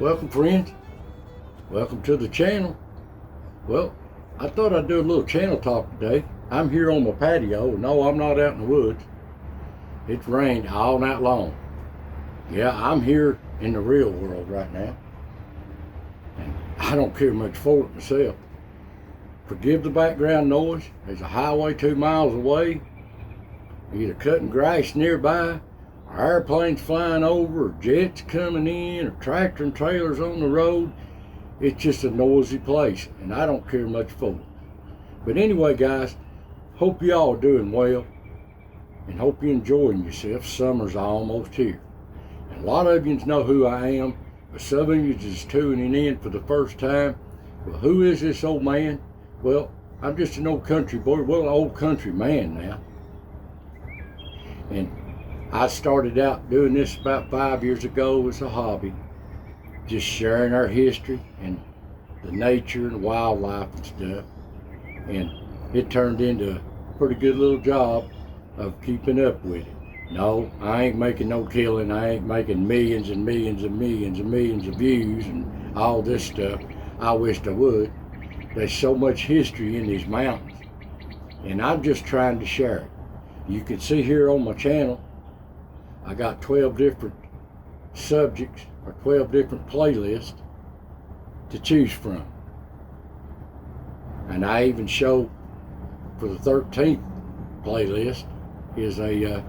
Welcome, friends. Welcome to the channel. Well, I thought I'd do a little channel talk today. I'm here on my patio. No, I'm not out in the woods. It's rained all night long. Yeah, I'm here in the real world right now. And I don't care much for it myself. Forgive the background noise. There's a highway 2 miles away. Either cutting grass nearby, or airplanes flying over, or jets coming in, or tractor and trailers on the road. It's just a noisy place, and I don't care much for it. But anyway, guys, hope you all are doing well, and hope you're enjoying yourself. Summer's almost here. And a lot of you know who I am, but some of you just tuning in for the first time. Well, who is this old man? Well, I'm just an old country boy, well, an old country man now. And I started out doing this about 5 years ago as a hobby, just sharing our history and the nature and wildlife and stuff. And it turned into a pretty good little job of keeping up with it. No, I ain't making no killing. I ain't making millions and millions and millions and millions of views and all this stuff. I wished I would. There's so much history in these mountains, and I'm just trying to share it. You can see here on my channel, I got 12 different subjects or 12 different playlists to choose from. And I even show for the 13th playlist is a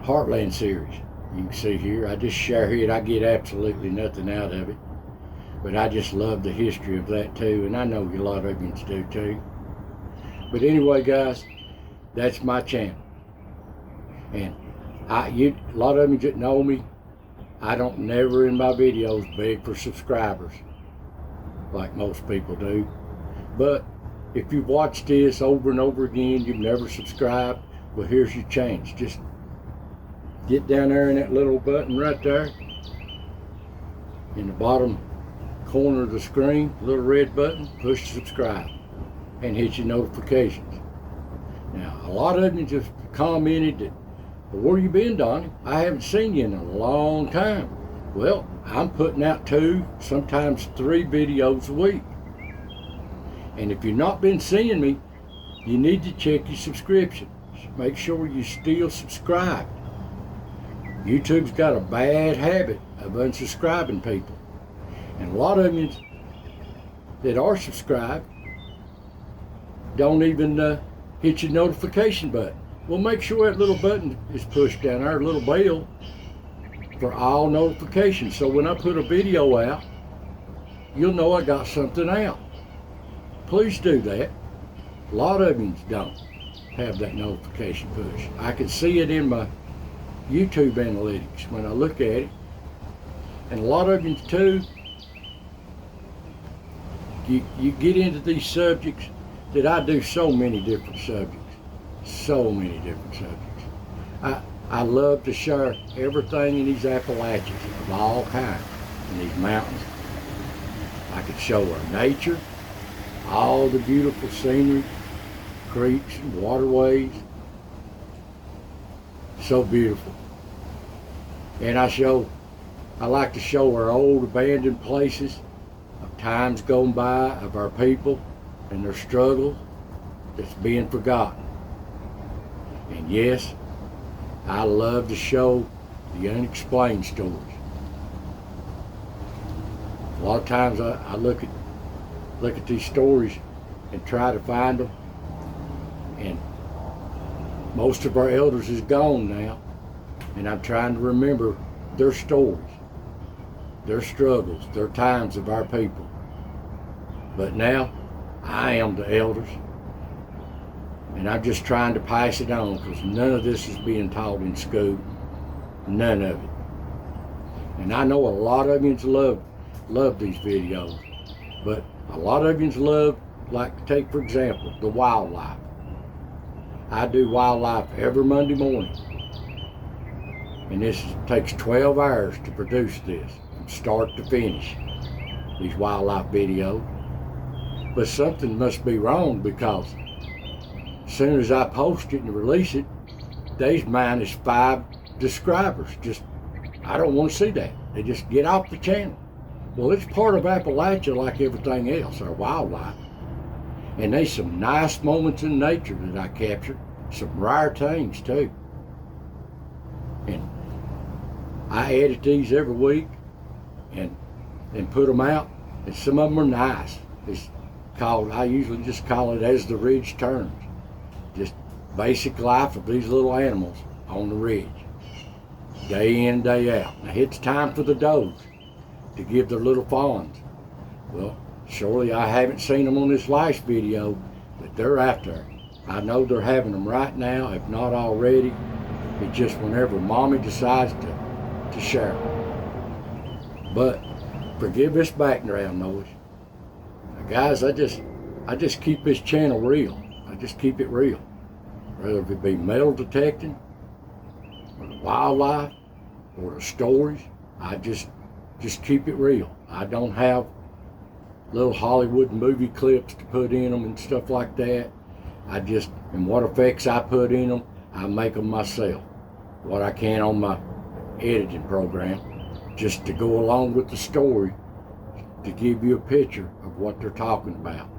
Heartland series. You can see here, I just share it. I get absolutely nothing out of it. But I just love the history of that too, and I know a lot of you do too. But anyway, guys, that's my channel. And a lot of you that know me, I don't never in my videos beg for subscribers like most people do. But if you've watched this over and over again, you've never subscribed, well, here's your chance. Just get down there in that little button right there in the bottom corner of the screen, little red button, push subscribe and hit your notifications. Now, a lot of you just commented that, well, where you been, Donnie? I haven't seen you in a long time. Well, I'm putting out 2, sometimes 3 videos a week. And if you've not been seeing me, you need to check your subscription. Make sure you still subscribed. YouTube's got a bad habit of unsubscribing people. And a lot of you that are subscribed don't even hit your notification button. Well, make sure that little button is pushed down there, a little bell, for all notifications. So when I put a video out, you'll know I got something out. Please do that. A lot of you don't have that notification push. I can see it in my YouTube analytics when I look at it. And a lot of you too, you get into these subjects that I do so many different subjects. So many different subjects. I love to share everything in these Appalachias of all kinds, in these mountains. I could show our nature, all the beautiful scenery, creeks and waterways. So beautiful. And I like to show our old abandoned places of times gone by, of our people and their struggles that's being forgotten. And yes, I love to show the unexplained stories. A lot of times I look at these stories and try to find them, and most of our elders is gone now, and I'm trying to remember their stories, their struggles, their times of our people. But now I am the elders, and I'm just trying to pass it on, because none of this is being taught in school. None of it. And I know a lot of you love these videos, but a lot of you love, like, take for example, the wildlife. I do wildlife every Monday morning. And this takes 12 hours to produce this, from start to finish, these wildlife videos. But something must be wrong, because as soon as I post it and release it, there's -5 subscribers. Just, I don't want to see that. They just get off the channel. Well, it's part of Appalachia like everything else, our wildlife. And there's some nice moments in nature that I captured, some rare things too. And I edit these every week and put them out, and some of them are nice. It's called, I usually just call it As the Ridge Turns. Just basic life of these little animals on the ridge, day in, day out. Now it's time for the does to give their little fawns. Well, surely I haven't seen them on this last video, but they're out there. I know they're having them right now, if not already. It's just whenever mommy decides to share them. But forgive this background noise. Now, guys, I just keep this channel real. I just keep it real. Whether it be metal detecting, or the wildlife, or the stories, I just keep it real. I don't have little Hollywood movie clips to put in them and stuff like that. And what effects I put in them, I make them myself. What I can on my editing program, just to go along with the story, to give you a picture of what they're talking about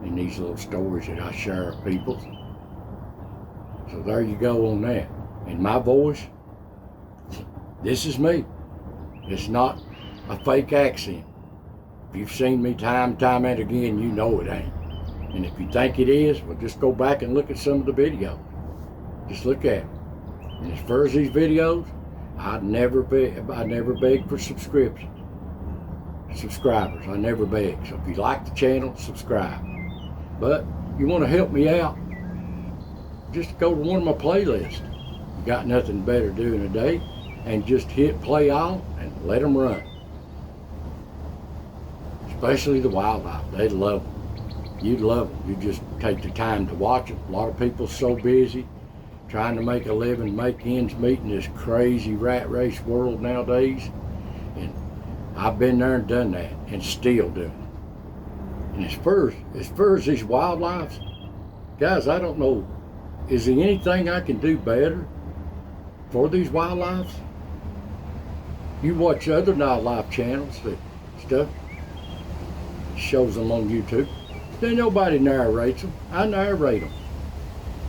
in these little stories that I share with people. So there you go on that. And my voice, this is me. It's not a fake accent. If you've seen me time and again, you know it ain't. And if you think it is, well, just go back and look at some of the videos. Just look at them. And as far as these videos, I never beg for subscribers. I never beg. So if you like the channel, subscribe. But you want to help me out, just go to one of my playlists. You got nothing better to do in a day, and just hit play all and let them run. Especially the wildlife, they love them. You'd love them. You just take the time to watch them. A lot of people so busy trying to make a living, make ends meet in this crazy rat race world nowadays. And I've been there and done that, and still doing it. And as far as these wildlife, guys, I don't know, is there anything I can do better for these wildlife? You watch other wildlife channels, that stuff shows them on YouTube. Then nobody narrates them. I narrate them.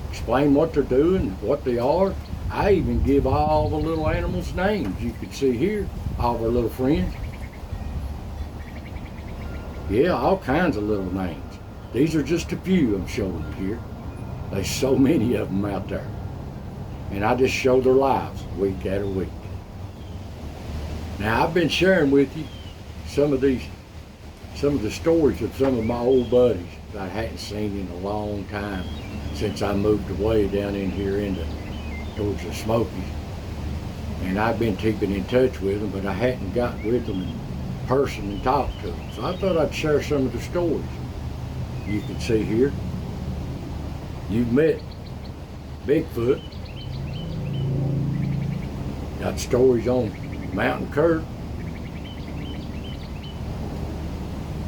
Explain what they're doing, what they are. I even give all the little animals names. You can see here, all our little friends. Yeah, all kinds of little names. These are just a few I'm showing you here. There's so many of them out there. And I just show their lives week after week. Now, I've been sharing with you some of the stories of some of my old buddies that I hadn't seen in a long time since I moved away down in here towards the Smokies. And I've been keeping in touch with them, but I hadn't got with them in person and talked to them. So I thought I'd share some of the stories. You can see here, you've met Bigfoot. Got stories on Mountain Kurt.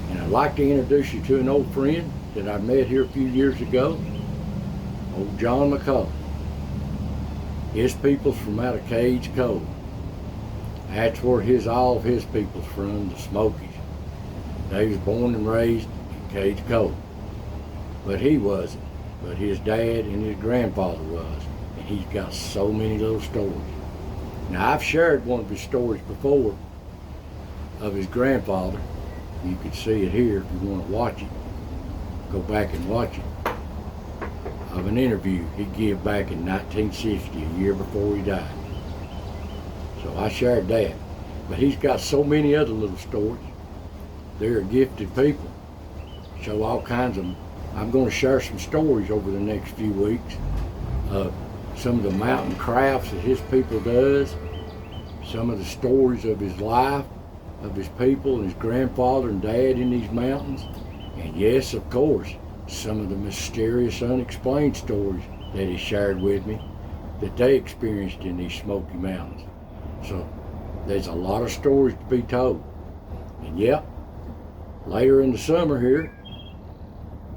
And I'd like to introduce you to an old friend that I met here a few years ago, old John McCullough. His people's from out of Cage Cove. That's where all of his people's from, the Smokies. They was born and raised in Cage Cove. But he wasn't. But his dad and his grandfather was. And he's got so many little stories. Now, I've shared one of his stories before of his grandfather. You can see it here if you want to watch it. Go back and watch it. Of an interview he gave back in 1960, a year before he died. So I shared that. But he's got so many other little stories. They're gifted people. Show all kinds of them. I'm going to share some stories over the next few weeks of some of the mountain crafts that his people does, some of the stories of his life, of his people and his grandfather and dad in these mountains, and yes, of course, some of the mysterious, unexplained stories that he shared with me that they experienced in these Smoky Mountains. So there's a lot of stories to be told. And yep, later in the summer here,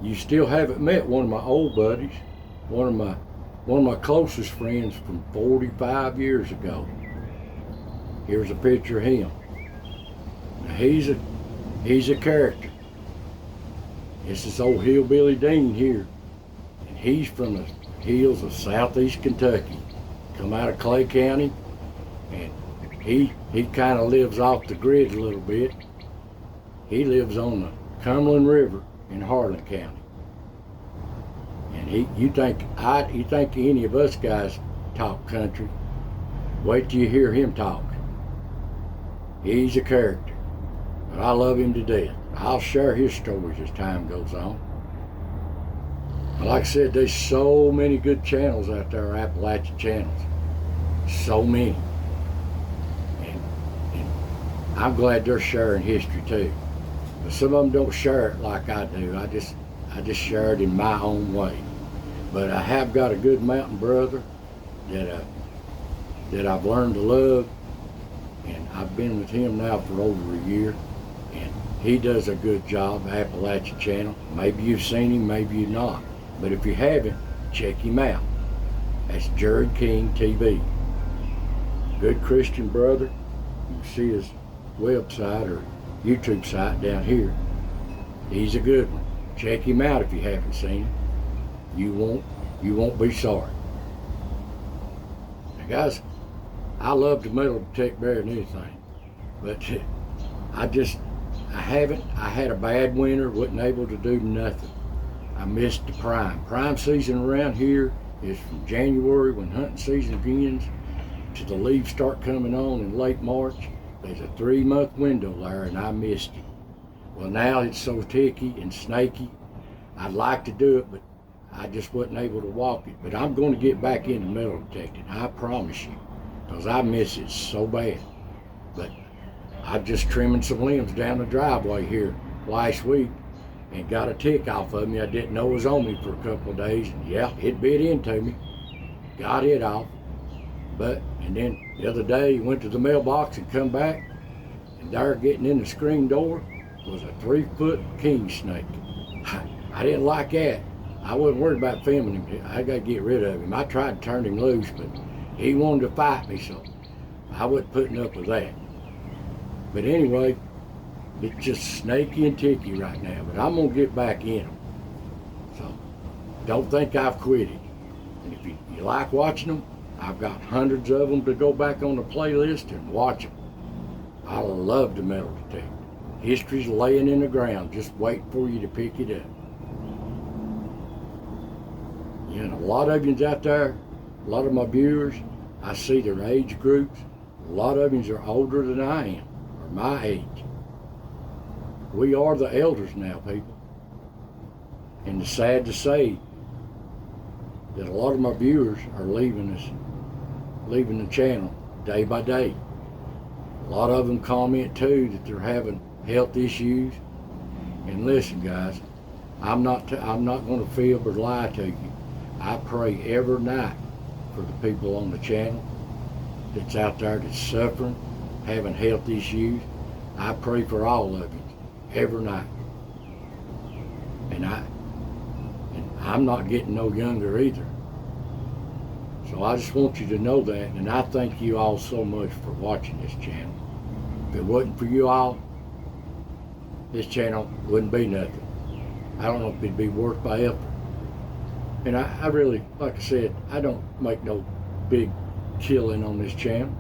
you still haven't met one of my old buddies, one of my closest friends from 45 years ago. Here's a picture of him. Now he's a character. This is old Hillbilly Dean here. And he's from the hills of southeast Kentucky. Come out of Clay County. And he kind of lives off the grid a little bit. He lives on the Cumberland River in Harlan County. And you think any of us guys talk country? Wait till you hear him talk. He's a character, but I love him to death. I'll share his stories as time goes on. But like I said, there's so many good channels out there, Appalachia channels. So many. And I'm glad they're sharing history too. But some of them don't share it like I do. I just share it in my own way. But I have got a good mountain brother that I've learned to love, and I've been with him now for over a year, and he does a good job, Appalachia channel. Maybe you've seen him, maybe you've not. But if you haven't, check him out. That's Jared King TV. Good Christian brother. You can see his website or YouTube site down here. He's a good one. Check him out if you haven't seen him. You won't be sorry. Now guys, I love to metal detect better than anything, but I had a bad winter, wasn't able to do nothing. I missed the prime season around here is from January, when hunting season begins, to the leaves start coming on in late March. There's a 3-month window there, and I missed it. Well, now it's so ticky and snaky. I'd like to do it, but I just wasn't able to walk it. But I'm going to get back into metal detecting, I promise you, because I miss it so bad. But I'm just trimming some limbs down the driveway here last week and got a tick off of me I didn't know was on me for a couple of days. And yeah, it bit into me. Got it off. And then the other day, went to the mailbox and come back, and there getting in the screen door was a 3-foot king snake. I didn't like that. I wasn't worried about filming him. I got to get rid of him. I tried to turn him loose, but he wanted to fight me, so I wasn't putting up with that. But anyway, it's just snaky and ticky right now, but I'm going to get back in them. So don't think I've quit it. And if you like watching them, I've got hundreds of them to go back on the playlist and watch them. I love to metal detect. History's laying in the ground, just waiting for you to pick it up. And a lot of yous out there, a lot of my viewers, I see their age groups. A lot of yous are older than I am, or my age. We are the elders now, people. And it's sad to say that a lot of my viewers are leaving the channel day by day. A lot of them comment too that they're having health issues. And listen, guys, I'm not going to fib or lie to you. I pray every night for the people on the channel that's out there that's suffering, having health issues. I pray for all of you every night. And I'm not getting no younger either. So I just want you to know that, and I thank you all so much for watching this channel. If it wasn't for you all, this channel wouldn't be nothing. I don't know if it'd be worth my effort. And I really, like I said, I don't make no big killing on this channel.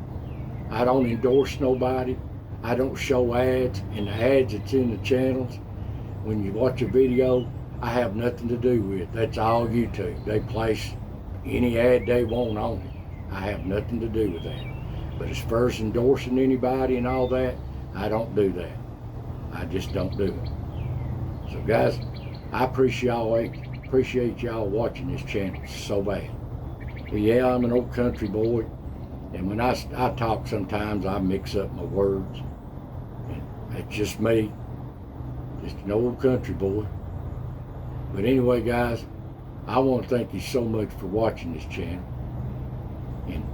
I don't endorse nobody. I don't show ads, and the ads that's in the channels, when you watch a video, I have nothing to do with. That's all YouTube. They place any ad they want on it. I have nothing to do with that. But as far as endorsing anybody and all that, I don't do that. I just don't do it. So guys, I appreciate y'all watching this channel so bad. But yeah, I'm an old country boy, and when I talk sometimes I mix up my words. And that's just me, just an old country boy. But anyway, guys, I want to thank you so much for watching this channel, and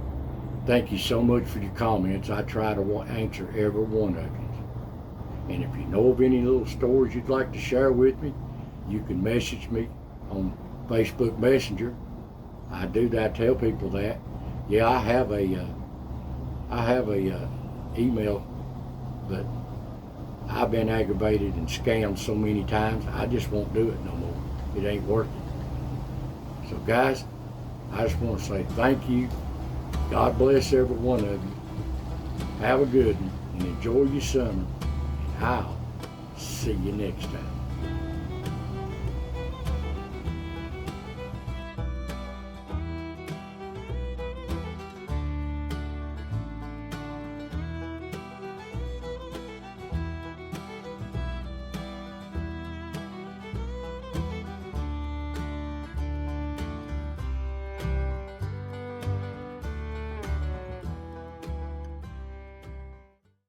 thank you so much for your comments. I try to answer every one of you. And if you know of any little stories you'd like to share with me, you can message me on Facebook Messenger. I do that, tell people that. Yeah, I have a email, but I've been aggravated and scammed so many times, I just won't do it no more. It ain't worth it. So guys, I just want to say thank you. God bless every one of you. Have a good one and enjoy your summer. And I'll see you next time.